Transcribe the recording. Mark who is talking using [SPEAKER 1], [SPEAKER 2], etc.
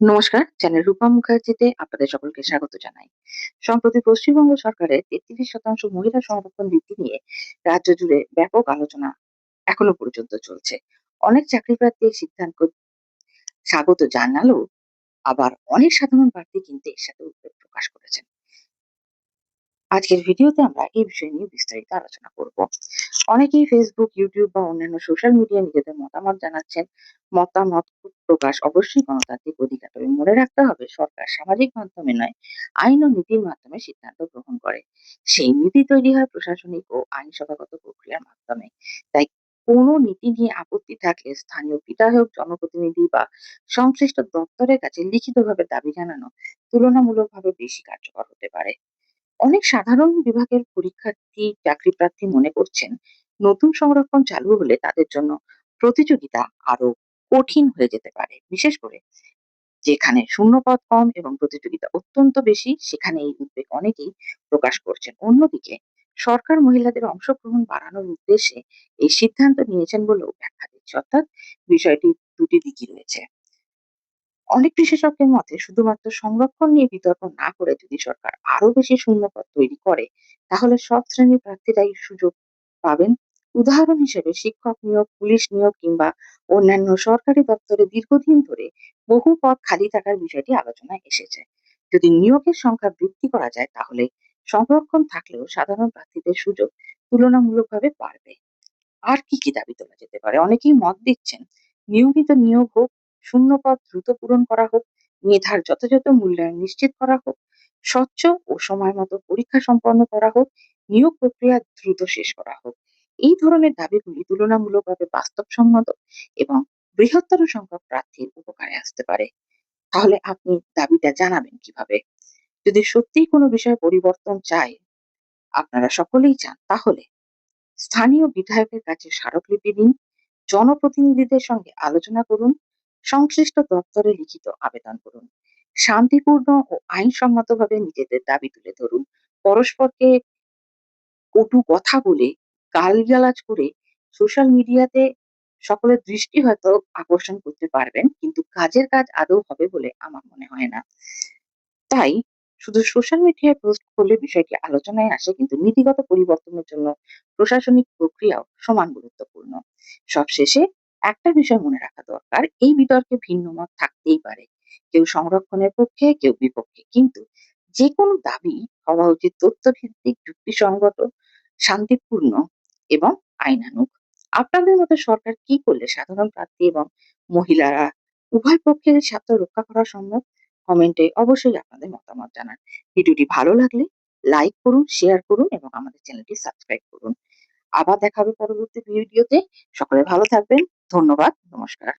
[SPEAKER 1] নমস্কার, চ্যানেল রূপা মুখার্জিতে আপনাদের সকলকে স্বাগত জানাই। সম্প্রতি পশ্চিমবঙ্গ সরকারের 33% মহিলা সংরক্ষণ নীতি নিয়ে রাজ্য জুড়ে ব্যাপক আলোচনা এখনো পর্যন্ত চলছে। অনেক চাকরি প্রার্থী এই সিদ্ধান্ত স্বাগত জানালেও আবার অনেক সাধারণ প্রার্থী কিন্তু এর সাথে উদ্বেগ প্রকাশ করেছেন। আজকের ভিডিওতে আমরা এই বিষয় নিয়ে বিস্তারিত আলোচনা করব। অনেকেই ফেসবুক, ইউটিউব বা অন্যান্য সোশ্যাল মিডিয়ায় নিজেদের মতামত জানাচ্ছেন। মতামত প্রকাশ অবশ্যই গণতান্ত্রিক অধিকার, তবে মনে রাখতে হবে সরকার সামাজিক মাধ্যমে নয়, আইন ও নীতির মাধ্যমে সিদ্ধান্ত গ্রহণ করে। সেই নীতি তৈরি হয় প্রশাসনিক ও আইনসভাগত প্রক্রিয়ার মাধ্যমে। তাই কোনো নীতি নিয়ে আপত্তি থাকলে স্থানীয় বিধায়ক, জনপ্রতিনিধি বা সংশ্লিষ্ট দপ্তরের কাছে লিখিতভাবে দাবি জানানো তুলনামূলকভাবে বেশি কার্যকর হতে পারে। অনেক সাধারণ বিভাগের পরীক্ষার্থী, চাকরি প্রার্থী মনে করছেন নতুন সংরক্ষণ চালু হলে তাদের জন্য প্রতিযোগিতা আরো কঠিন হয়ে যেতে পারে। বিশেষ করে যেখানে শূন্যপদ কম এবং প্রতিযোগিতা অত্যন্ত বেশি, সেখানে এই উদ্বেগ অনেকেই প্রকাশ করছেন। অন্যদিকে সরকার মহিলাদের অংশগ্রহণ বাড়ানোর উদ্দেশ্যে এই সিদ্ধান্ত নিয়েছেন বলেও ব্যাখ্যা দিচ্ছে। অর্থাৎ বিষয়টি দুটি দিকই রয়েছে। অনেক বিশেষজ্ঞের মতে শুধুমাত্র সংরক্ষণ নিয়ে বিতর্ক না করে যদি সরকার আরো বেশি শূন্যপদ তৈরি করে, তাহলে সব শ্রেণীর প্রার্থীরাই সুযোগ পাবেন। উদাহরণ হিসেবে শিক্ষক নিয়োগ, পুলিশ নিয়োগ কিংবা অন্যান্য সরকারি দপ্তরে দীর্ঘদিন ধরে বহু পদ খালি থাকার বিষয়টি আলোচনায় এসেছে। যদি নিয়োগের সংখ্যা বৃদ্ধি করা যায়, তাহলে সংরক্ষণ থাকলেও সাধারণ প্রার্থীদের সুযোগ তুলনামূলকভাবে বাড়বে। আর কি দাবি তোলা যেতে পারে? অনেকেই মত দিচ্ছেন নিয়মিত নিয়োগ হোক, শূন্য পদ দ্রুত পূরণ করা হোক, মেধার যথাযথ মূল্যায়ন নিশ্চিত করা হোক, স্বচ্ছ ও সময় মতো পরীক্ষা সম্পন্ন করা হোক, নিয়োগ প্রক্রিয়া দ্রুত শেষ করা হোক। এই ধরনের দাবিগুলি তুলনামূলকভাবে বাস্তবসম্মত এবং বৃহত্তর সংখ্যক প্রার্থীর উপকারে আসতে পারে। তাহলে আপনি দাবিটা জানাবেন কিভাবে? যদি সত্যিই কোনো বিষয়ে পরিবর্তন চায়, আপনারা সকলেই চান, তাহলে স্থানীয় বিধায়কের কাছে স্মারকলিপি দিন, জনপ্রতিনিধিদের সঙ্গে আলোচনা করুন, সংশ্লিষ্ট দপ্তরে লিখিত আবেদন করুন। শান্তিপূর্ণ ও আইনসম্মতভাবে নিজেদের দাবি তুলে ধরুন। পরস্পরকে কটু কথা বলে, গালিগালাজ করে সোশ্যাল মিডিয়াতে সকলের দৃষ্টি হয়তো আকর্ষণ করতে পারবেন, কিন্তু কাজের কাজ আদৌ হবে বলে আমার মনে হয় না। তাই শুধু সোশ্যাল মিডিয়ায় পোস্ট করলে বিষয়টি আলোচনায় আসে, কিন্তু নীতিগত পরিবর্তনের জন্য প্রশাসনিক প্রক্রিয়াও সমান গুরুত্বপূর্ণ। সবশেষে একটা বিষয় মনে রাখা দরকার, এই বিতর্কে ভিন্ন মত থাকতেই পারে। কেউ সংরক্ষণের পক্ষে, কেউ বিপক্ষে, কিন্তু যে কোনো দাবি হওয়া উচিত তথ্যভিত্তিক, যুক্তিসঙ্গত, শান্তিপূর্ণ এবং আইনানুগ। আপনাদের মতে সরকার কি করলে সাধারণ প্রার্থী এবং মহিলারা উভয় পক্ষের স্বার্থ রক্ষা করা সম্ভব? কমেন্টে অবশ্যই আপনাদের মতামত জানান। ভিডিওটি ভালো লাগলে লাইক করুন, শেয়ার করুন এবং আমাদের চ্যানেলটি সাবস্ক্রাইব করুন। আবার দেখা হবে পরবর্তী ভিডিওতে। সকলে ভালো থাকবেন। ধন্যবাদ। নমস্কার।